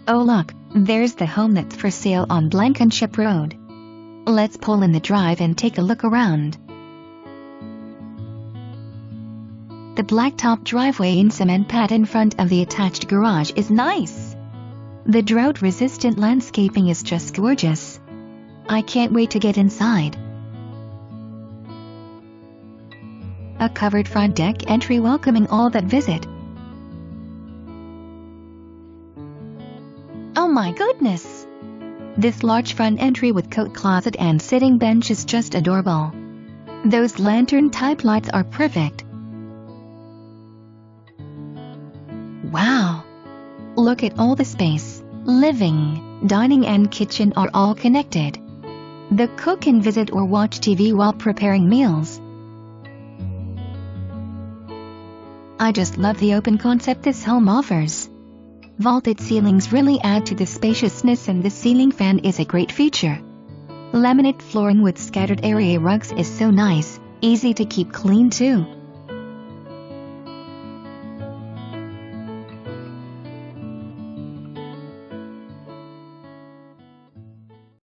Oh look, there's the home that's for sale on Blankenship Road. Let's pull in the drive and take a look around. The blacktop driveway and cement pad in front of the attached garage is nice. The drought-resistant landscaping is just gorgeous. I can't wait to get inside. A covered front deck entry welcoming all that visit. Oh my goodness! This large front entry with coat closet and sitting bench is just adorable. Those lantern-type lights are perfect. Wow! Look at all the space. Living, dining and kitchen are all connected. The cook can visit or watch TV while preparing meals. I just love the open concept this home offers. Vaulted ceilings really add to the spaciousness, and the ceiling fan is a great feature. Laminate flooring with scattered area rugs is so nice, easy to keep clean too.